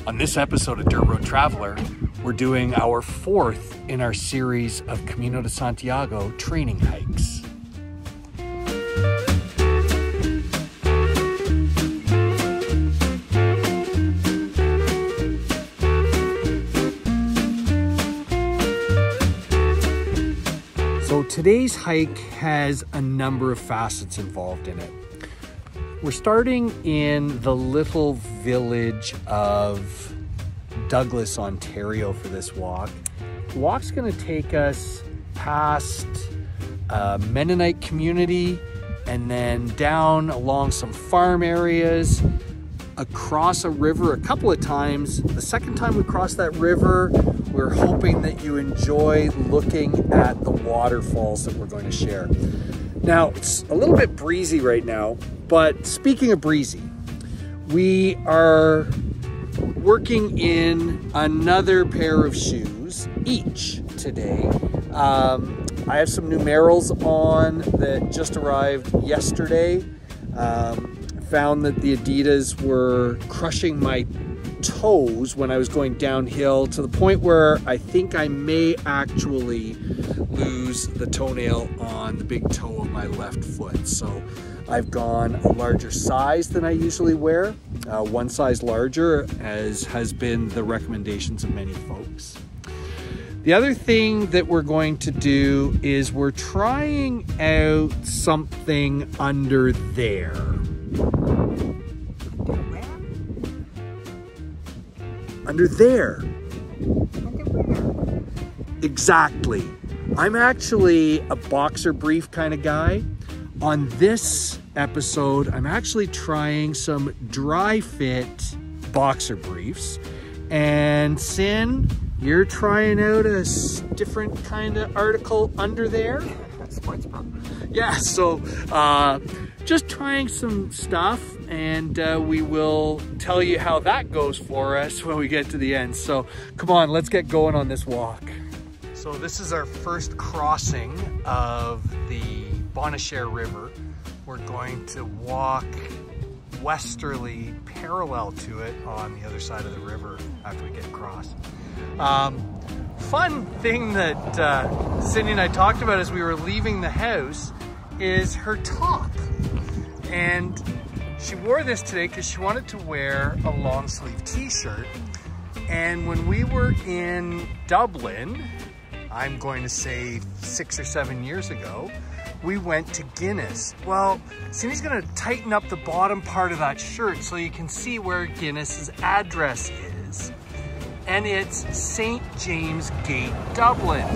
On this episode of Dirt Road Traveler, we're doing our 4th in our series of Camino de Santiago training hikes. So today's hike has a number of facets involved in it. We're starting in the little village of Douglas, Ontario for this walk. The walk's going to take us past a Mennonite community and then down along some farm areas, across a river a couple of times. The second time we crossed that river, we're hoping that you enjoy looking at the waterfalls that we're going to share. Now, it's a little bit breezy right now, but speaking of breezy, we are working in another pair of shoes each today. I have some new Merrells on that just arrived yesterday. Found that the Adidas were crushing my toes when I was going downhill to the point where I think I may actually lose the toenail on the big toe of my left foot. So I've gone a larger size than I usually wear, one size larger, as has been the recommendations of many folks. The other thing that we're going to do is we're trying out something under there. Under there. Under where? Exactly. I'm actually a boxer brief kind of guy. On this episode, I'm actually trying some dry fit boxer briefs. And Sin, you're trying out a different kind of article under there. Sports bra. Yeah, so just trying some stuff, and we will tell you how that goes for us when we get to the end. So come on, let's get going on this walk. So this is our first crossing of the Bonnechere River. We're going to walk westerly parallel to it on the other side of the river after we get across. Fun thing that Cindy and I talked about as we were leaving the house is her top. And she wore this today because she wanted to wear a long sleeve t-shirt. And when we were in Dublin, I'm going to say 6 or 7 years ago, we went to Guinness. Well, Cindy's gonna tighten up the bottom part of that shirt so you can see where Guinness's address is. And it's St. James Gate, Dublin.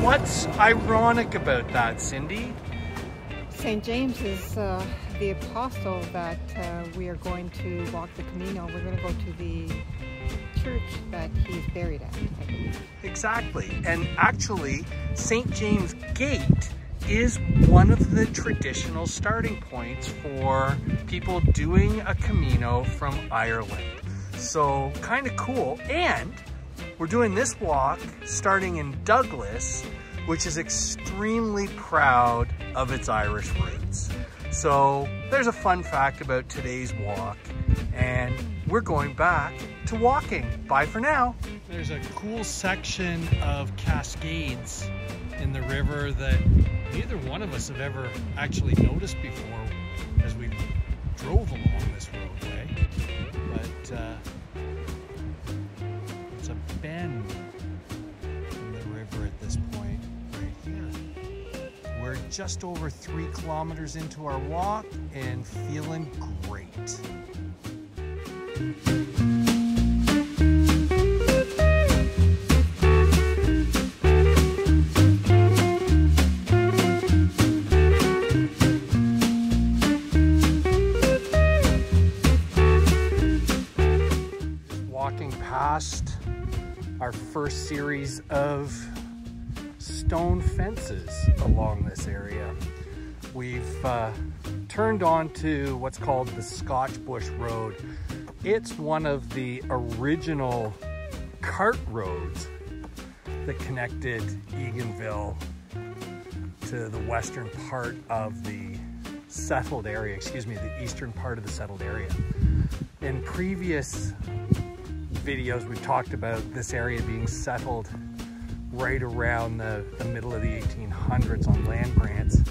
What's ironic about that, Cindy? St. James is the apostle that we are going to walk the Camino. We're going to go to the church that he's buried at, I believe. Exactly. And actually, St. James Gate is one of the traditional starting points for people doing a Camino from Ireland. So kind of cool. And we're doing this walk starting in Douglas, which is extremely proud of its Irish roots. So there's a fun fact about today's walk, and we're going back to walking. Bye for now. There's a cool section of Cascades in the river that neither one of us have ever actually noticed before as we drove along this roadway. But it's a bend in the river at this point right here. We're just over 3 kilometers into our walk and feeling great. Past our first series of stone fences along this area. We've turned on to what's called the Scotch Bush Road. It's one of the original cart roads that connected Eganville to the western part of the settled area, the eastern part of the settled area. In previous videos, we've talked about this area being settled right around the middle of the 1800s on land grants.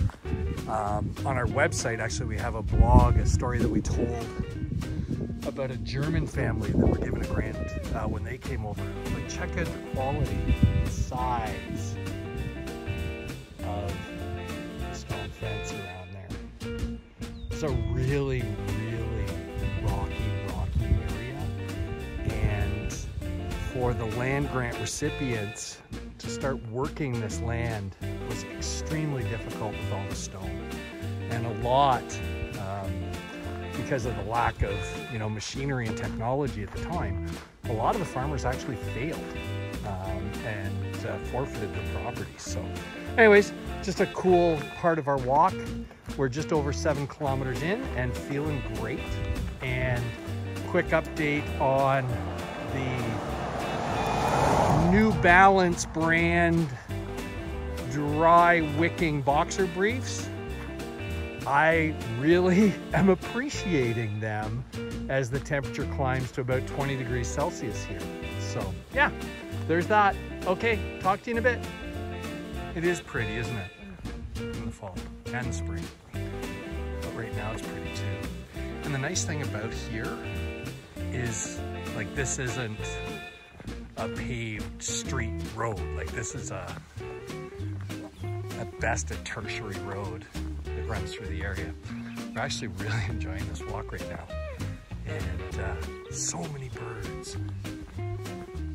On our website, actually, we have a blog, a story that we told about a German family that were given a grant when they came over. But check out the quality and size of the stone fence around there. It's a really, really rocky area. And for the land grant recipients to start working this land was extremely difficult with all the stone. And a lot, because of the lack of, you know, machinery and technology at the time, a lot of the farmers actually failed and forfeited their properties. So anyways, just a cool part of our walk. We're just over 7 kilometers in and feeling great. And quick update on the New Balance brand dry wicking boxer briefs. I really am appreciating them as the temperature climbs to about 20 degrees Celsius here. So yeah, there's that. Okay, talk to you in a bit. It is pretty, isn't it? In the fall and the spring. But right now it's pretty too. And the nice thing about here is, like, this isn't a paved street road. Like, this is at best a tertiary road that runs through the area. We're actually really enjoying this walk right now. And so many birds,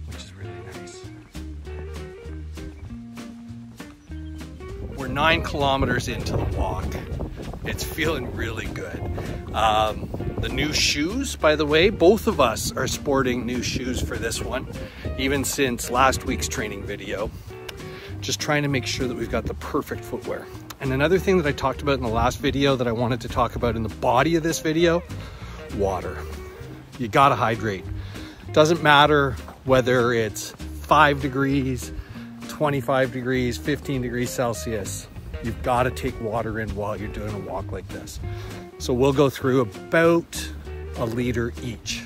which is really nice. We're 9 kilometers into the walk. It's feeling really good. The new shoes, by the way, both of us are sporting new shoes for this one, even since last week's training video. Just trying to make sure that we've got the perfect footwear. And another thing that I talked about in the last video that I wanted to talk about in the body of this video, water. You gotta hydrate. Doesn't matter whether it's 5 degrees, 25 degrees, 15 degrees Celsius. You've gotta take water in while you're doing a walk like this. So we'll go through about a liter each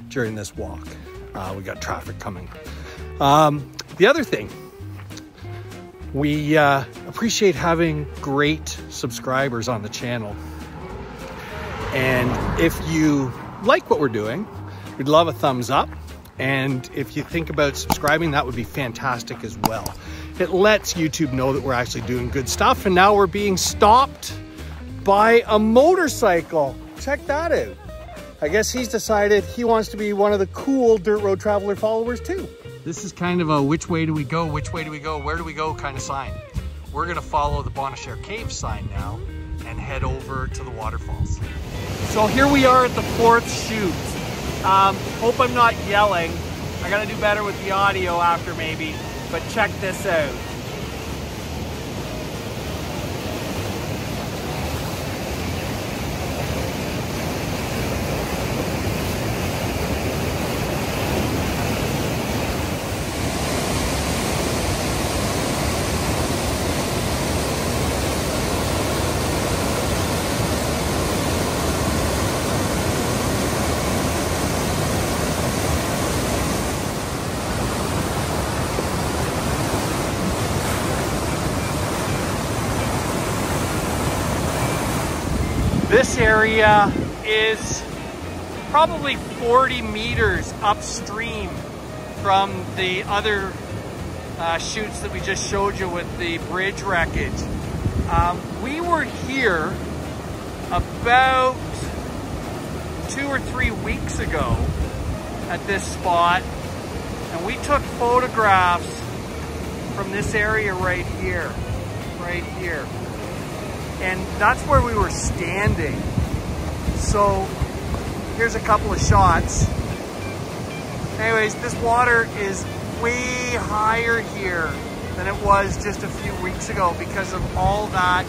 during this walk. We got traffic coming. The other thing, we appreciate having great subscribers on the channel. And if you like what we're doing, we'd love a thumbs up. And if you think about subscribing, that would be fantastic as well. It lets YouTube know that we're actually doing good stuff. And now we're being stopped by a motorcycle. Check that out. I guess he's decided he wants to be one of the cool dirt road traveler followers too. This is kind of a which way do we go, which way do we go, where do we go kind of sign. We're gonna follow the Bonachère Cave sign now and head over to the waterfalls. So here we are at the 4th chute. Hope I'm not yelling. I gotta do better with the audio after maybe, but check this out. This area is probably 40 meters upstream from the other chutes that we just showed you with the bridge wreckage. We were here about 2 or 3 weeks ago at this spot, and we took photographs from this area right here. And that's where we were standing. So here's a couple of shots. Anyways, this water is way higher here than it was just a few weeks ago because of all that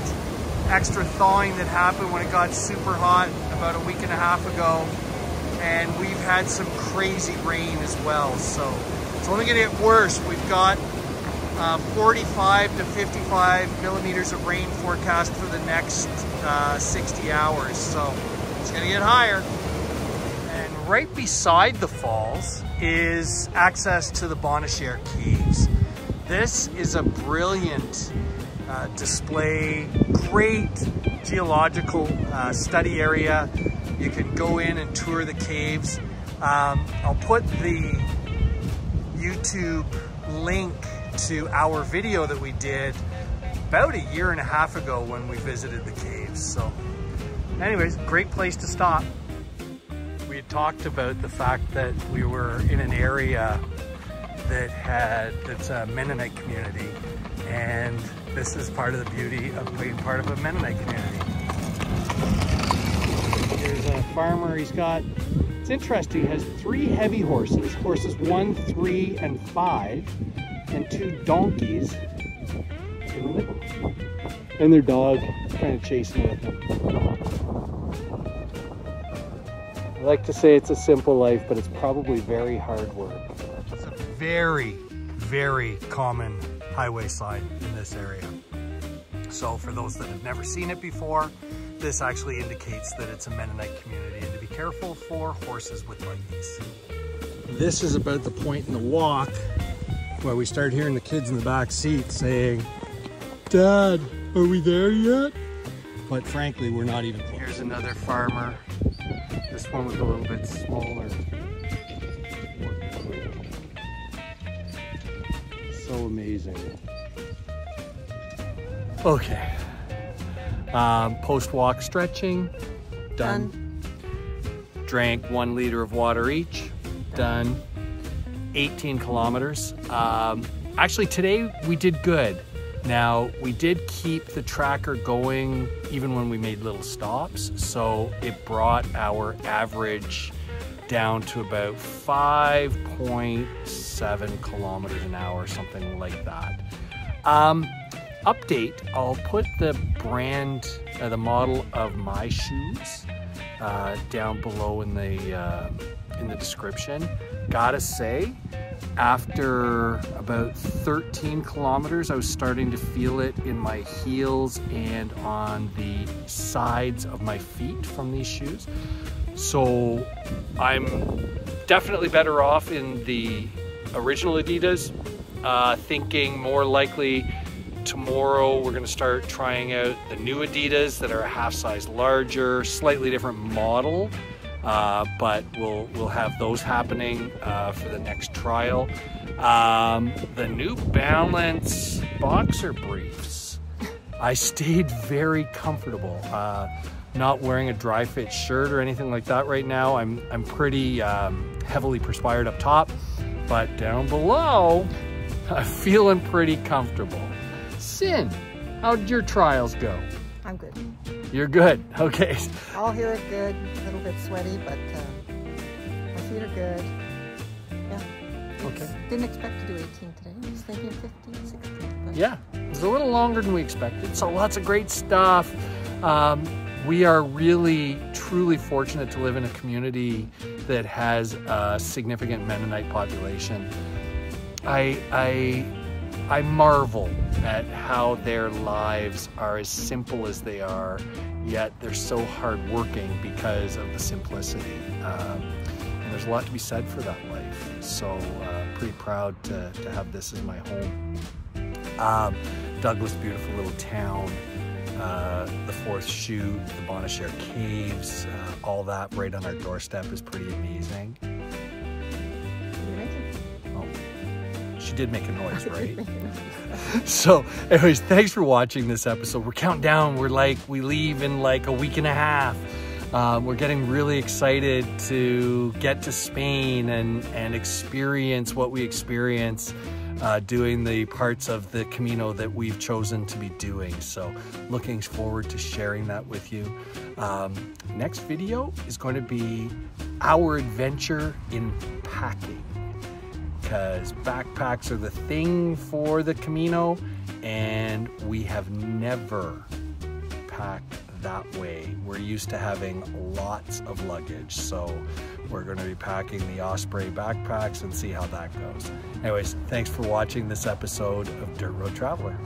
extra thawing that happened when it got super hot about a week and a half ago. And we've had some crazy rain as well. So it's only gonna get worse. We've got 45 to 55 millimeters of rain forecast for the next 60 hours. So it's gonna get higher. And right beside the falls is access to the Bonnechere Caves. This is a brilliant display, great geological study area. You can go in and tour the caves. I'll put the YouTube link to our video that we did about a year and a half ago when we visited the caves. So anyways, great place to stop. We had talked about the fact that we were in an area that's a Mennonite community, and this is part of the beauty of being part of a Mennonite community. There's a farmer, it's interesting, he has 3 heavy horses, horses 1, 3, and 5, and 2 donkeys in the middle. And their dog kind of chasing with them. I like to say it's a simple life, but it's probably very hard work. It's a very, very common highway sign in this area. So for those that have never seen it before, this actually indicates that it's a Mennonite community, and to be careful for horses with buggies. This is about the point in the walk where we start hearing the kids in the back seat saying, "Dad, are we there yet?" But frankly, we're not even close. Here's another farmer. This one was a little bit smaller. So amazing. Okay. Post-walk stretching, done. Drank 1 liter of water each, done. 18 kilometers. Actually, today we did good. Now, we did keep the tracker going even when we made little stops, so it brought our average down to about 5.7 kilometers an hour, something like that. Update, I'll put the brand, the model of my shoes down below in the description. Gotta say, after about 13 kilometers, I was starting to feel it in my heels and on the sides of my feet from these shoes. So I'm definitely better off in the original Adidas, thinking more likely tomorrow we're going to start trying out the new Adidas that are a half size larger, slightly different model, but we'll have those happening for the next trial. The New Balance boxer briefs, I stayed very comfortable. Not wearing a dry fit shirt or anything like that right now. I'm pretty heavily perspired up top, but down below I'm feeling pretty comfortable. Sin, how'd your trials go? I'm good. You're good, okay. All here is good, a little bit sweaty, but my feet are good. Yeah. Okay. Didn't expect to do 18 today. I was thinking 15, 16. But Yeah, it was a little longer than we expected, so lots of great stuff. We are really, truly fortunate to live in a community that has a significant Mennonite population. I marvel at how their lives are as simple as they are, yet they're so hardworking because of the simplicity. And there's a lot to be said for that life. So pretty proud to have this as my home. Douglas, beautiful little town. The 4th Chute, the Bonnechere Caves, all that right on our doorstep is pretty amazing. Oh, she did make a noise, right? So anyways, thanks for watching this episode. We're counting down. We leave in like a week and a half. We're getting really excited to get to Spain and experience what we experience doing the parts of the Camino that we've chosen to be doing. So looking forward to sharing that with you. Next video is going to be our adventure in packing, because backpacks are the thing for the Camino, and we have never packed that way. We're used to having lots of luggage, so we're going to be packing the Osprey backpacks and see how that goes. Anyways, thanks for watching this episode of Dirt Road Traveler.